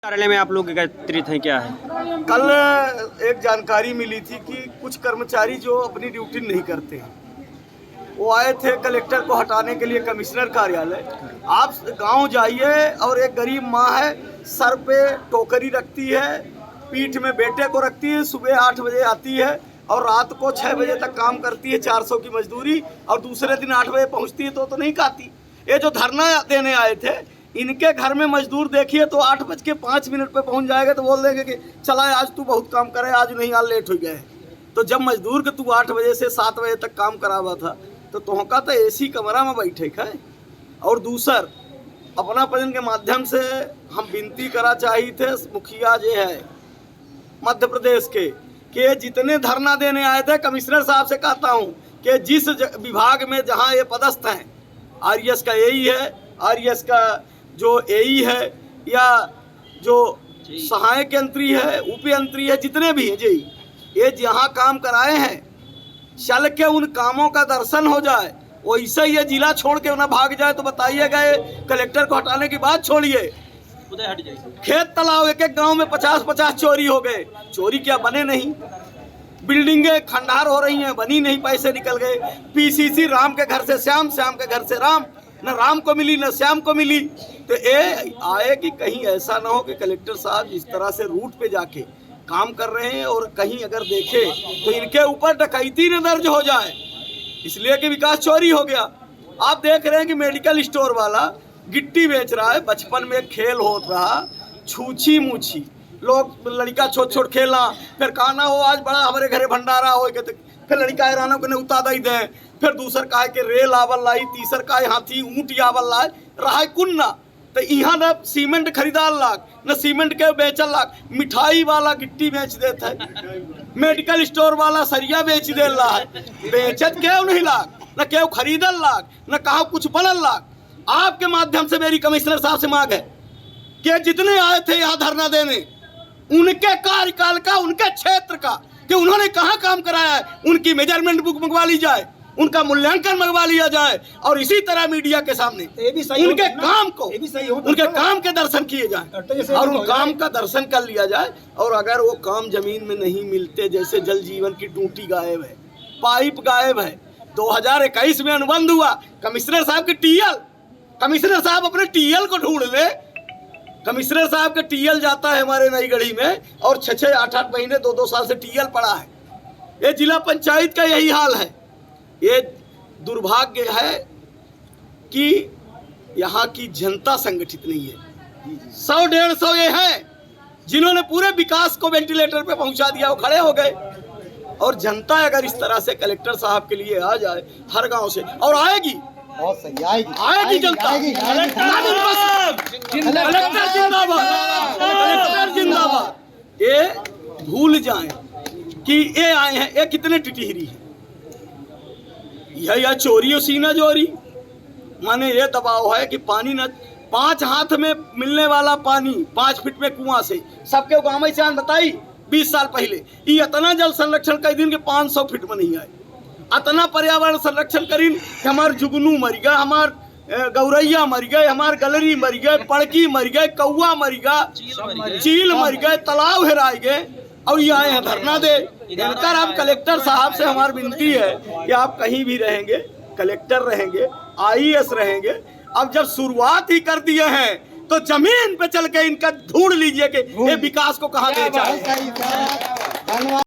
कार्यालय में आप लोग एकत्रित हैं, क्या है? कल एक जानकारी मिली थी कि कुछ कर्मचारी जो अपनी ड्यूटी नहीं करते हैं वो आए थे कलेक्टर को हटाने के लिए कमिश्नर कार्यालय। आप गांव जाइए और एक गरीब माँ है, सर पे टोकरी रखती है, पीठ में बेटे को रखती है, सुबह 8 बजे आती है और रात को 6 बजे तक काम करती है, 400 की मजदूरी, और दूसरे दिन 8 बजे पहुँचती है तो नहीं खाती। ये जो धरना देने आए थे इनके घर में मजदूर देखिए तो 8:05 पे पहुंच जाएगा तो बोल देंगे कि चला आज तू बहुत काम करे, आज नहीं, आज लेट हो गया है। तो जब मजदूर के तू 8 बजे से 7 बजे तक काम करावा था तो तुमका तो एसी कमरा में बैठे है। और दूसर अपना पदन के माध्यम से हम विनती करा चाहिए थे मुखिया जे है मध्य प्रदेश के जितने धरना देने आए थे कमिश्नर साहब से कहता हूँ कि जिस विभाग में जहाँ ये पदस्थ हैं, आरएस का यही है, आरएस का जो एई है या जो सहायक यंत्री है, उप यंत्री है, जितने भी हैं जी, ये जहाँ काम कराए हैं चल के उन कामों का दर्शन हो जाए। वैसे ये जिला छोड़ के ना भाग जाए तो बताइए गए कलेक्टर को हटाने की बात छोड़िए। खेत तालाब एक एक गांव में 50-50 चोरी हो गए। चोरी क्या बने नहीं, बिल्डिंगें खंडार हो रही हैं, बनी नहीं, पैसे निकल गए। पीसीसी राम के घर से श्याम, श्याम के घर से राम, न राम को मिली न श्याम को मिली। तो ये आए कि कहीं ऐसा ना हो कि कलेक्टर साहब इस तरह से रूट पे जाके काम कर रहे हैं और कहीं अगर देखे तो इनके ऊपर डकैती न दर्ज हो जाए, इसलिए कि विकास चोरी हो गया। आप देख रहे हैं कि मेडिकल स्टोर वाला गिट्टी बेच रहा है। बचपन में खेल होता रहा छूछी मूछी, लोग लड़का छोट छोट खेला, फिर खाना हो आज बड़ा हमारे घरे भंडारा हो के, फिर लड़का हैरानों को ने उतादा ही दें, फिर दूसर का है कि रेल आवल लाई, तीसर का है हाथी ऊँट आवल लाए, रहा कुन्ना। तो यहाँ न सीमेंट खरीदार लाग, न सीमेंट के बेचल लाग, मिठाई वाला गिट्टी बेच देता है, मेडिकल स्टोर वाला सरिया बेच दे रहा है। बेचत क्यों नहीं लाग, न क्यों खरीदल लाग, न कहा कुछ बनल लाग। आपके माध्यम से मेरी कमिश्नर साहब से मांग है कि जितने आए थे यहाँ धरना देने, उनके कार्यकाल का, उनके क्षेत्र का, कि उन्होंने कहाँ काम कराया है, उनकी मेजरमेंट बुक मंगवा ली जाए, उनका मूल्यांकन मंगवा लिया जाए और इसी तरह मीडिया के सामने उनके काम को, उनके काम के दर्शन किए जाए और उन काम का दर्शन कर लिया जाए। और अगर वो काम जमीन में नहीं मिलते, जैसे जल जीवन की टूटी गायब है, पाइप गायब है, 2021 में अनुबंध हुआ, कमिश्नर साहब के टीएल, कमिश्नर साहब अपने टीएल को ढूंढ ले। कमिश्नर साहब का टीएल जाता है हमारे नई गढ़ी में और 6-6, 8-8 महीने, 2-2 साल से टीएल पड़ा है। ये जिला पंचायत का यही हाल है। ये दुर्भाग्य है कि यहाँ की जनता संगठित नहीं है। 100-150 ये हैं जिन्होंने पूरे विकास को वेंटिलेटर पे पहुंचा दिया, वो खड़े हो गए। और जनता अगर इस तरह से कलेक्टर साहब के लिए आ जाए हर गांव से, और आएगी, बहुत सही, आएगी जनता। कलेक्टर जिंदाबाद, कलेक्टर जिंदाबाद। ये भूल जाएं कि ये आए हैं, ये कितने टिटिहरी हैं। यह चोरी और सीना चोरी, माने ये दबाव है कि पानी न 5 हाथ में मिलने वाला पानी 5 फीट में कुआं से सबके गाँव में चांद बताई 20 साल पहले। ये इतना जल संरक्षण कर दिन के 500 फीट में नहीं आए, इतना पर्यावरण संरक्षण करीन कि हमार जुगनू मर गया, हमार गौरैया मर गए, हमार गलरी मर गए, पड़की मर गए, कौआ मर गया, चील मर गए, तालाब हेराए गए, और ये आए हैं धरना दे। इनकर अब कलेक्टर साहब से हमारी विनती है कि आप कहीं भी रहेंगे, कलेक्टर रहेंगे, आईएएस रहेंगे, अब जब शुरुआत ही कर दिए हैं तो जमीन पे चल के इनका ढूंढ लीजिए कि ये विकास को कहाँ ले जाए।